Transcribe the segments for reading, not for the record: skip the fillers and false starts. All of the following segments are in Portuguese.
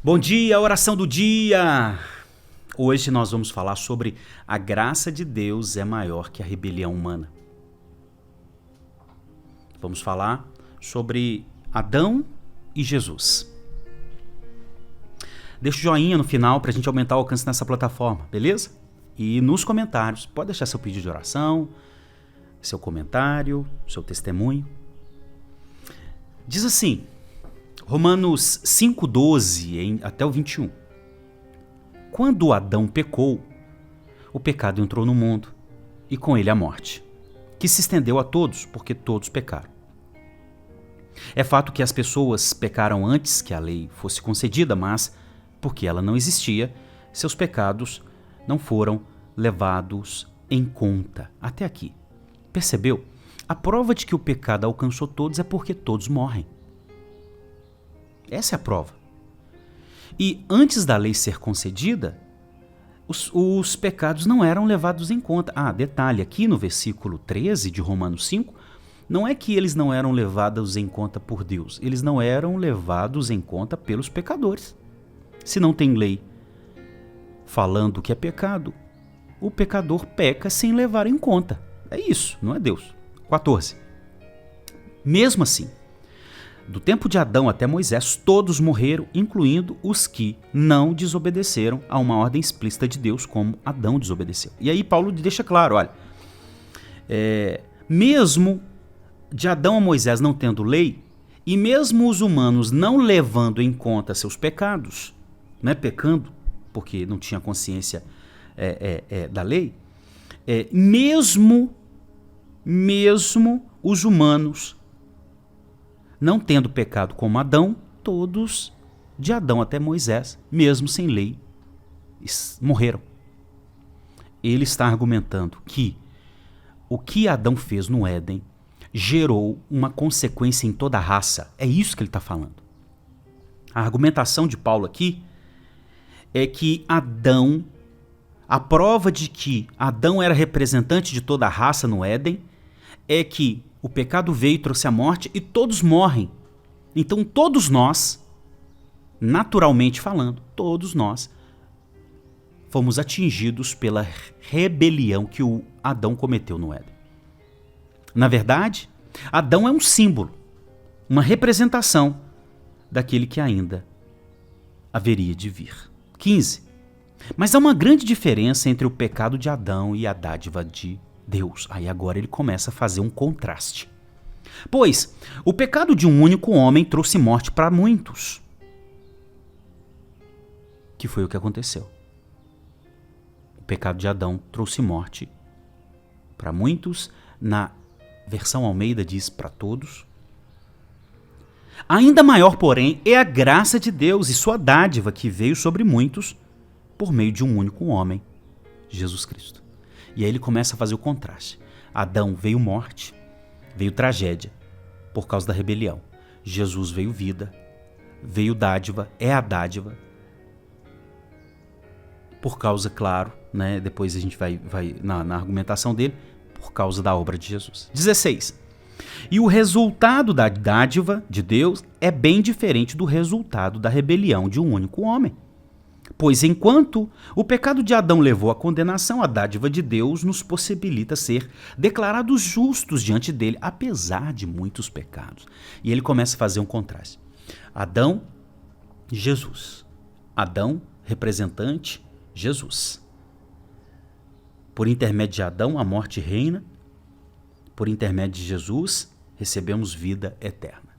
Bom dia, oração do dia! Hoje nós vamos falar sobre a graça de Deus é maior que a rebelião humana. Vamos falar sobre Adão e Jesus. Deixa o joinha no final para a gente aumentar o alcance nessa plataforma, beleza? E nos comentários, pode deixar seu pedido de oração, seu comentário, seu testemunho. Diz assim, Romanos 5:12 até o 21. Quando Adão pecou, o pecado entrou no mundo e com ele a morte, que se estendeu a todos, porque todos pecaram. É fato que as pessoas pecaram antes que a lei fosse concedida, mas, porque ela não existia, seus pecados não foram levados em conta. Até aqui. Percebeu? A prova de que o pecado alcançou todos é porque todos morrem. Essa é a prova. E antes da lei ser concedida, os pecados não eram levados em conta. Detalhe, aqui no versículo 13 de Romanos 5, não é que eles não eram levados em conta por Deus, eles não eram levados em conta pelos pecadores. Se não tem lei falando que é pecado, o pecador peca sem levar em conta. É isso, não é Deus. 14. Mesmo assim, do tempo de Adão até Moisés, todos morreram, incluindo os que não desobedeceram a uma ordem explícita de Deus, como Adão desobedeceu. E aí Paulo deixa claro, olha, mesmo de Adão a Moisés não tendo lei, e mesmo os humanos não levando em conta seus pecados, né, pecando, porque não tinha consciência da lei, mesmo os humanos não tendo pecado como Adão, todos, de Adão até Moisés, mesmo sem lei, morreram. Ele está argumentando que o que Adão fez no Éden gerou uma consequência em toda a raça. É isso que ele está falando. A argumentação de Paulo aqui é que Adão, a prova de que Adão era representante de toda a raça no Éden, é que o pecado veio e trouxe a morte e todos morrem. Então todos nós, naturalmente falando, todos nós fomos atingidos pela rebelião que o Adão cometeu no Éden. Na verdade, Adão é um símbolo, uma representação daquele que ainda haveria de vir. 15. Mas há uma grande diferença entre o pecado de Adão e a dádiva de Deus. Aí agora ele começa a fazer um contraste. Pois o pecado de um único homem trouxe morte para muitos. Que foi o que aconteceu. O pecado de Adão trouxe morte para muitos. Na versão Almeida diz para todos. Ainda maior, porém, é a graça de Deus e sua dádiva que veio sobre muitos por meio de um único homem, Jesus Cristo. E aí ele começa a fazer o contraste. Adão veio morte, veio tragédia por causa da rebelião. Jesus veio vida, veio dádiva, é a dádiva. Por causa, claro, né, depois a gente vai na argumentação dele, por causa da obra de Jesus. 16. E o resultado da dádiva de Deus é bem diferente do resultado da rebelião de um único homem. Pois enquanto o pecado de Adão levou à condenação, a dádiva de Deus nos possibilita ser declarados justos diante dele, apesar de muitos pecados. E ele começa a fazer um contraste. Adão, Jesus. Adão, representante, Jesus. Por intermédio de Adão, a morte reina. Por intermédio de Jesus, recebemos vida eterna.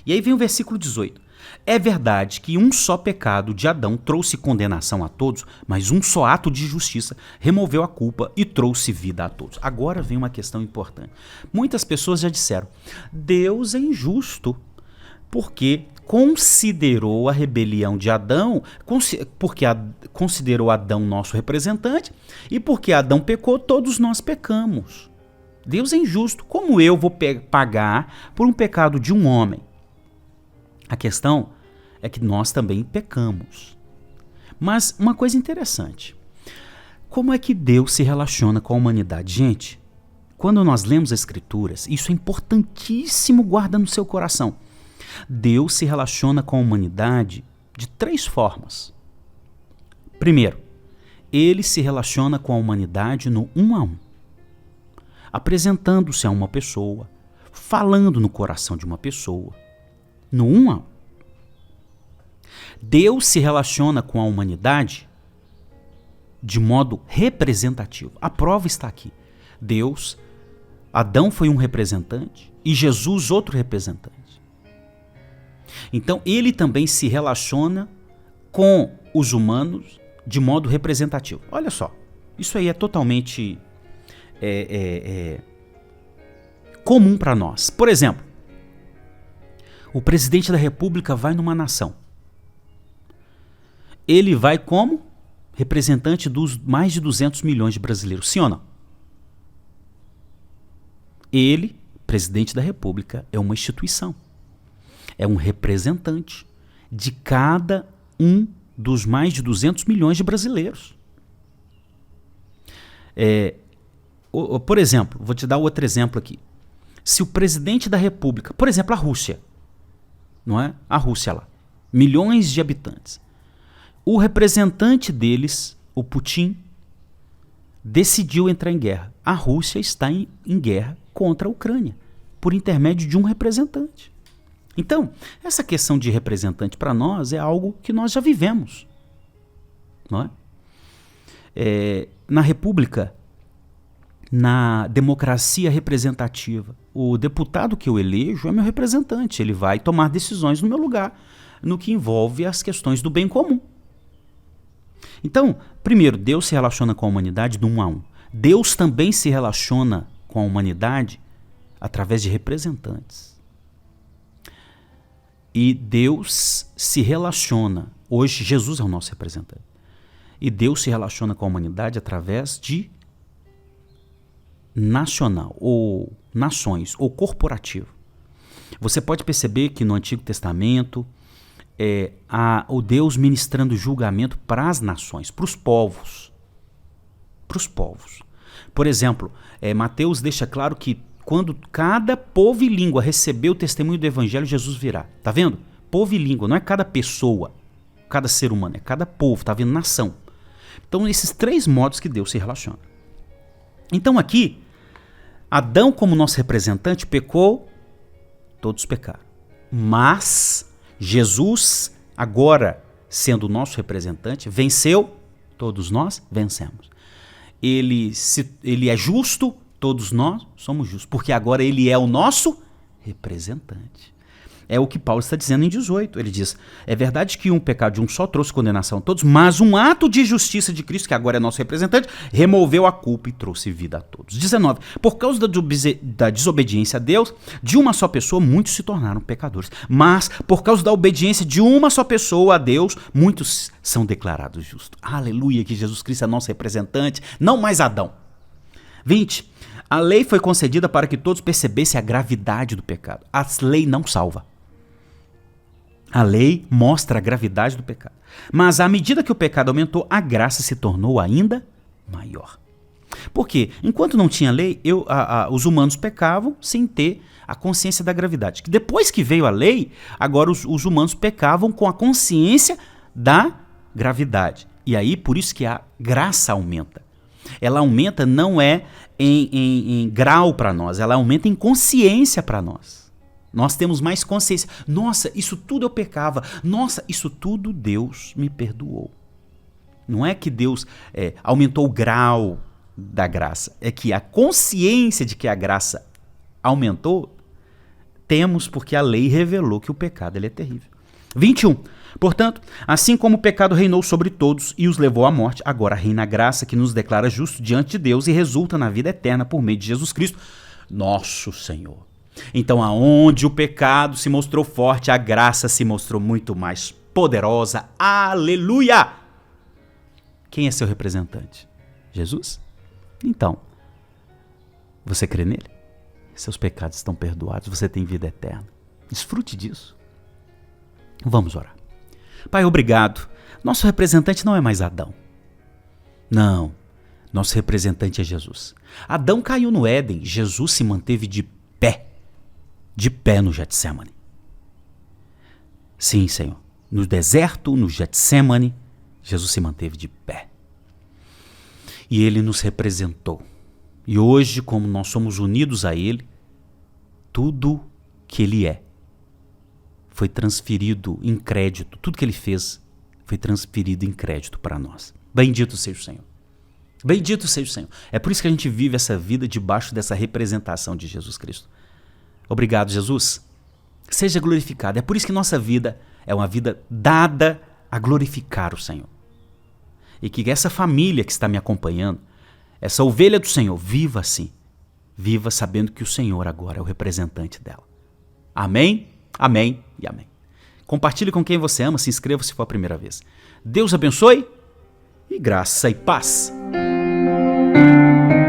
E aí vem o versículo 18. É verdade que um só pecado de Adão trouxe condenação a todos, mas um só ato de justiça removeu a culpa e trouxe vida a todos. Agora vem uma questão importante. Muitas pessoas já disseram, Deus é injusto, porque considerou a rebelião de Adão, porque considerou Adão nosso representante, e porque Adão pecou, todos nós pecamos. Deus é injusto. Como eu vou pagar por um pecado de um homem? A questão é que nós também pecamos. Mas uma coisa interessante. Como é que Deus se relaciona com a humanidade? Gente, quando nós lemos as Escrituras, isso é importantíssimo, guarda no seu coração. Deus se relaciona com a humanidade de 3 formas. Primeiro, ele se relaciona com a humanidade no 1 a 1, apresentando-se a uma pessoa, falando no coração de uma pessoa, no 1 a 1. Deus se relaciona com a humanidade de modo representativo. A prova está aqui. Adão foi um representante e Jesus outro representante. Então ele também se relaciona com os humanos de modo representativo. Olha só, isso aí é totalmente comum para nós. Por exemplo, o presidente da República vai numa nação. Ele vai como representante dos mais de 200 milhões de brasileiros, sim ou não? Ele, presidente da República, é uma instituição. É um representante de cada um dos mais de 200 milhões de brasileiros. Por exemplo, vou te dar outro exemplo aqui. Se o presidente da República, por exemplo, a Rússia, não é? A Rússia lá, milhões de habitantes. O representante deles, o Putin, decidiu entrar em guerra. A Rússia está em guerra contra a Ucrânia, por intermédio de um representante. Então, essa questão de representante para nós é algo que nós já vivemos, não é? Na República, na democracia representativa, o deputado que eu elejo é meu representante. Ele vai tomar decisões no meu lugar, no que envolve as questões do bem comum. Então, primeiro, Deus se relaciona com a humanidade do 1 a 1. Deus também se relaciona com a humanidade através de representantes. E Deus se relaciona, hoje Jesus é o nosso representante, e Deus se relaciona com a humanidade através de nacional, ou nações, ou corporativo. Você pode perceber que no Antigo Testamento, o Deus ministrando julgamento para as nações, para os povos. Para os povos. Por exemplo, Mateus deixa claro que quando cada povo e língua receber o testemunho do evangelho, Jesus virá. Tá vendo? Povo e língua, não é cada pessoa, cada ser humano, é cada povo, tá vendo? Nação. Então, esses 3 modos que Deus se relaciona. Então aqui, Adão como nosso representante pecou, todos pecaram. Mas Jesus, agora sendo o nosso representante, venceu, todos nós vencemos. Ele é justo, todos nós somos justos, porque agora ele é o nosso representante. É o que Paulo está dizendo em 18. Ele diz, é verdade que um pecado de um só trouxe condenação a todos, mas um ato de justiça de Cristo, que agora é nosso representante, removeu a culpa e trouxe vida a todos. 19. Por causa da desobediência a Deus, de uma só pessoa, muitos se tornaram pecadores. Mas, por causa da obediência de uma só pessoa a Deus, muitos são declarados justos. Aleluia, que Jesus Cristo é nosso representante, não mais Adão. 20. A lei foi concedida para que todos percebessem a gravidade do pecado. A lei não salva. A lei mostra a gravidade do pecado. Mas à medida que o pecado aumentou, a graça se tornou ainda maior. Por quê? Enquanto não tinha lei, os humanos pecavam sem ter a consciência da gravidade. Depois que veio a lei, agora os humanos pecavam com a consciência da gravidade. E aí, por isso que a graça aumenta. Ela aumenta não é em grau para nós, ela aumenta em consciência para nós. Nós temos mais consciência. Nossa, isso tudo eu pecava. Nossa, isso tudo Deus me perdoou. Não é que Deus aumentou o grau da graça. É que a consciência de que a graça aumentou, temos porque a lei revelou que o pecado ele é terrível. 21. Portanto, assim como o pecado reinou sobre todos e os levou à morte, agora reina a graça que nos declara justos diante de Deus e resulta na vida eterna por meio de Jesus Cristo, nosso Senhor. Então, aonde o pecado se mostrou forte, a graça se mostrou muito mais poderosa. Aleluia! Quem é seu representante? Jesus? Então, você crê nele? Seus pecados estão perdoados, você tem vida eterna. Desfrute disso. Vamos orar. Pai, obrigado. Nosso representante não é mais Adão. Não. Nosso representante é Jesus. Adão caiu no Éden, Jesus se manteve de pé no Getsemane. Sim, Senhor. no deserto, no Getsêmani, Jesus se manteve de pé. E ele nos representou. E hoje, como nós somos unidos a ele, tudo que ele é foi transferido em crédito. Tudo que ele fez foi transferido em crédito para nós. Bendito seja o Senhor. Bendito seja o Senhor. É por isso que a gente vive essa vida debaixo dessa representação de Jesus Cristo. Obrigado, Jesus. Seja glorificado. É por isso que nossa vida é uma vida dada a glorificar o Senhor. E que essa família que está me acompanhando, essa ovelha do Senhor, viva assim. Viva sabendo que o Senhor agora é o representante dela. Amém, amém e amém. Compartilhe com quem você ama, se inscreva se for a primeira vez. Deus abençoe e graça e paz.